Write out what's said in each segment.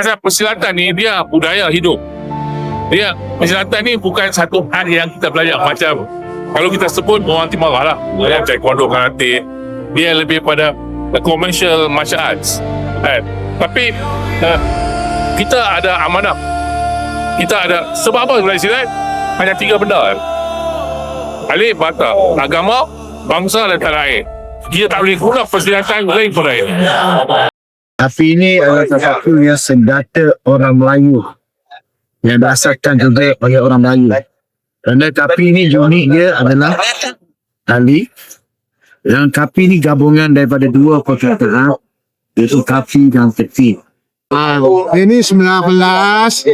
pasal persilatan ni dia budaya hidup. Dia persilatan ni bukan satu hal yang kita belajar macam kalau kita sebut orang nanti marah lah. Taekwondo, karate, dia lebih pada commercial martial arts. Tapi kita ada amanah. Kita ada sebab apa belajar silat? Hanya 3 benda. Alif, bata, agama, bangsa dan tanah air. Kita tak boleh guna persilatan lain pun lain. Kapi ini adalah salah satu yang senjata orang Melayu yang diasaskan juga oleh orang Melayu. Kerana kapi ini unik dia adalah tali. Yang kapi ini gabungan daripada 2 perkataan, iaitu kapi dan peti. Ini 19,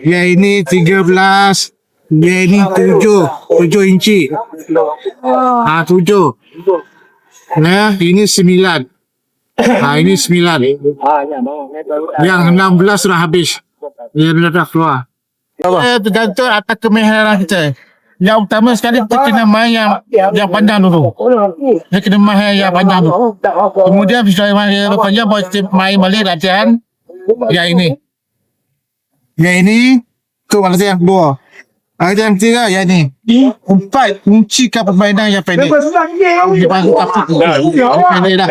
yang ini 13, yang ini 7 inci. 7. Nah, ini 9. Ini 9. Yang 16 sudah habis. Yang dah keluar. Tergantung atas kemahiran kita. Yang utama sekali kita kena main yang panjang dulu. Kita kena main yang panjang dulu. Kemudian setelah main yang panjang, kita main balik latihan yang ini. Yang ini, tu latihan yang kedua. Latihan yang ketiga, yang ini. 4, kuncikan permainan yang pendek. Dia panggil apa tu? Pendek dah.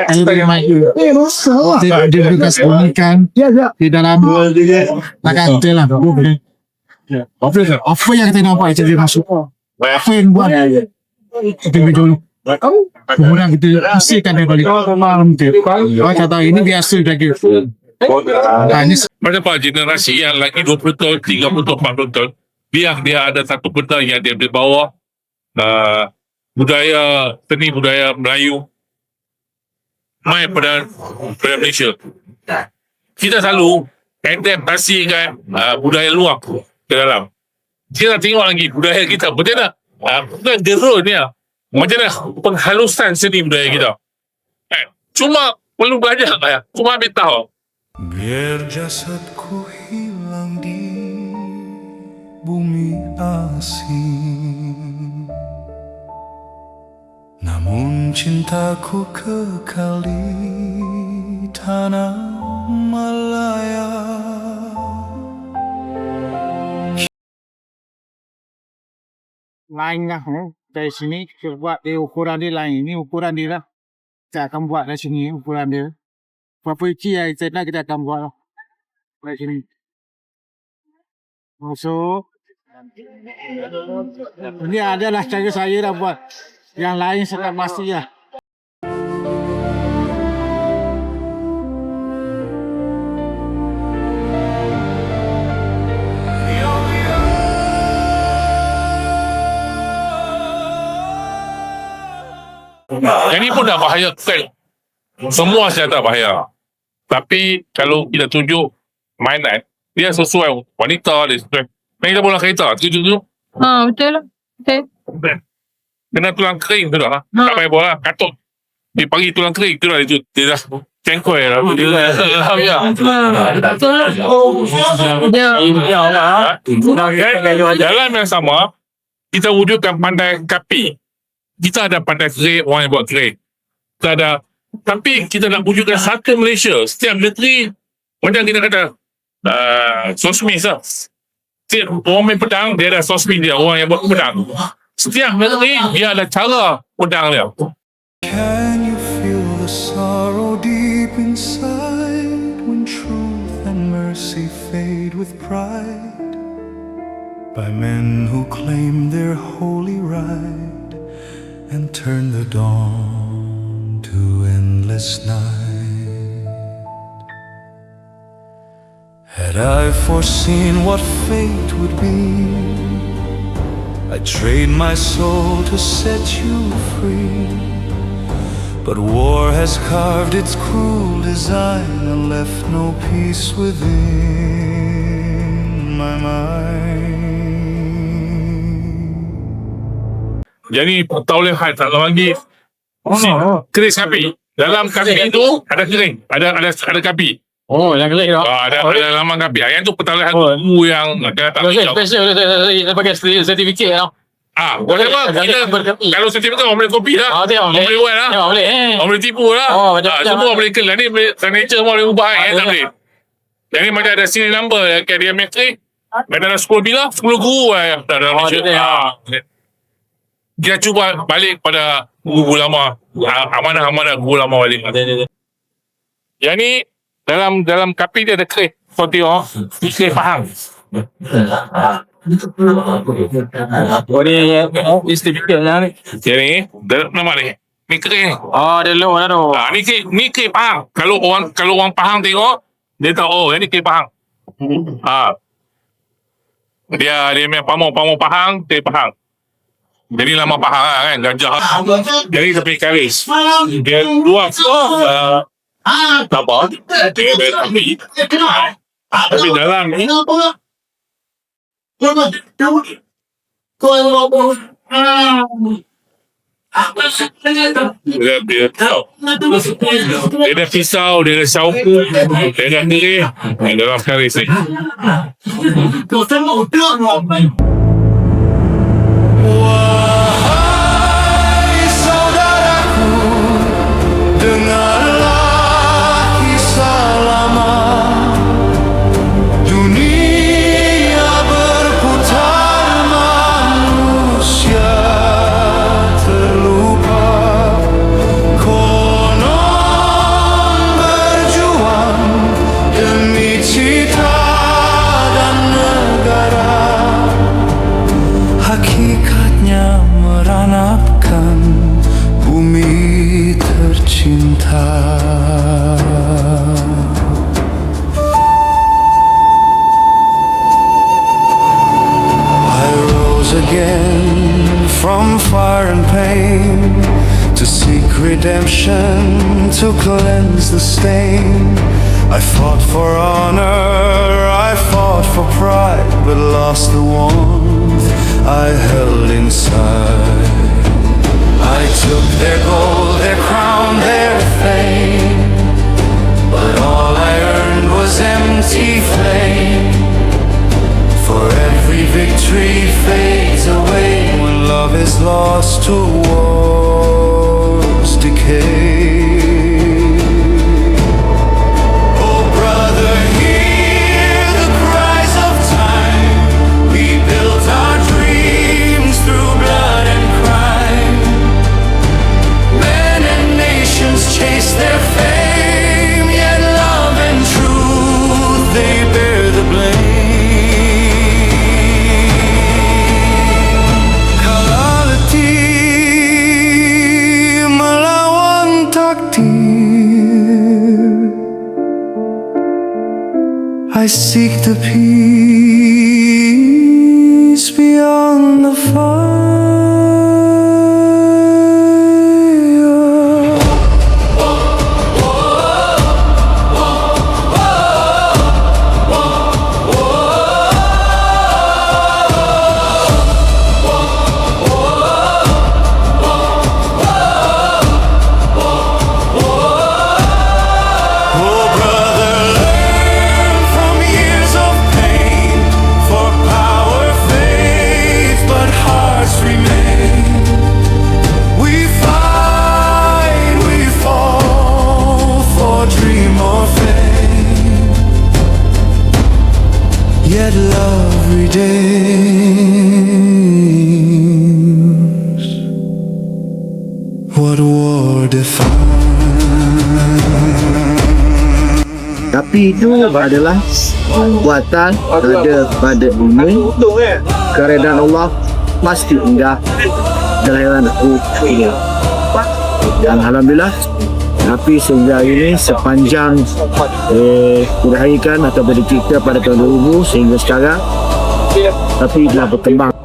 Dia berikan sembunyikan di dalam lakan kita lah. Apa yang kita nampak itu dia masuk. Apa yang buat kita pergi dulu. Kemudian kita bersihkan dia balik. Orang kata ini biasa lagi. Macam apa generasi yang lagi 20 tahun, 30 tahun, 40 tahun, biar dia ada satu benda yang dia boleh bawa budaya, seni budaya Melayu main pada Malaysia. Kita selalu adaptasikan budaya luar ke dalam. Kita tengok lagi budaya kita macam mana bukan gerun ni macam mana penghalusan seni budaya kita. Cuma perlu belajar cuma ambil tahu. Biar jasadku hilang di bumi asing, namun cintaku kekal di tanah Malaya. Lain lah. Dari sini kita buat dia ukuran dia lain. Ini ukuran dia lah. Kita akan buat dari sini ukuran dia. Berapa inci yang kita akan buat lah. Dari sini. Masuk. Ini adalah cara saya dah buat. Yang lain saya pasti lah. Yang ni pun dah bahaya kan. Semua senjata bahaya. Tapi kalau kita tunjuk mainan, dia sesuai wanita, dia sesuai. Main kita bola kereta, tunjuk. Betul lah. Betul. Kena tulang kering tu dah. Tak main bola, katut. Dia panggil tulang kering tu dah. Dia dah cengkoi lah. Dalam yang sama, kita wujudkan pandai kapi. Kita ada pandai kerik, orang yang buat kerik. Kita ada, tapi kita nak wujudkan satu Malaysia. Setiap negeri, macam kita kata, sosmis lah. Setiap orang main pedang, dia ada sosmis dia, orang yang buat pedang. Setiap negeri, dia ada cara pedang dia. Can you feel the sorrow deep inside when truth and mercy fade with pride by men who claim their holy right and turn the dawn to endless night? Had I foreseen what fate would be, I'd trade my soul to set you free. But war has carved its cruel design and left no peace within my mind. Jadi perolehan tak lagi keris kapi. Dalam kapi itu ada kering, ada kapi. Oh, yang kelik tu. Ada laman kapi. Yang tu perolehan yang tak Special pakai sertifikat tau. boleh apa? Kita kalau sertifikat orang boleh kopi lah. Orang boleh buat lah. Orang boleh tipu lah. Semua boleh kelas ni, signature semua boleh ubah. Tak boleh. Jadi macam ada serial number kat dia metrik. Dalam 10 bilah 10 guru dalam Malaysia. Kita cuba balik pada guru lama. Amanah-amanah guru lama balik. Yang ni dalam kapi dia ada kerih. Kau tengok, kerih Pahang. Oh ni certificate lah ni. Yang ni, nama ni. Ni kerih. Oh dia low lah tu. Ni kerih Pahang. Kalau orang Pahang tengok, dia tahu, oh, yang ni kerih Pahang. Dia main pamong Pahang, kerih Pahang. Jadi lama Pahang lah kan, gajah. Jadi tepi karis. Dia luar. Tak apa. Tapi dalam ni. Dia ada pisau, dia ada sapu, dia ada kerih dalam karis ni. Wahai saudaraku, dengarlah kisah lama. Dunia berputar, manusia terlupa. Konon berjuang demi cita dan negara. Hakikatnya meranapkan bumi tercinta. I rose again from fire and pain to seek redemption, to cleanse the stain. I fought for honor, I fought for pride, but lost the warmth I held inside. I took their gold, their crown, their fame, but all I earned was empty flame. For every victory fades away when love is lost to war's decay. Oh brother, hear the cries of time. We built our dreams through blood and crime. Men and nations chase their fame, yet love and truth, they bear the blame. Kalalati melawan takdir. I seek the peace beyond the fire. Oh brother, learn from years of pain, for power fades, but hearts remain. We fight, we fall, for dream or fame, yet love redeems what war defines. Tapi itu adalah buatan daripada bumi. Keredaan Allah pasti indah kelahiran aku ini. Dan alhamdulillah, tapi sehingga ini sepanjang dilahirkan atau dicipta pada tahun 2000 sehingga sekarang, tapi telah berkembang.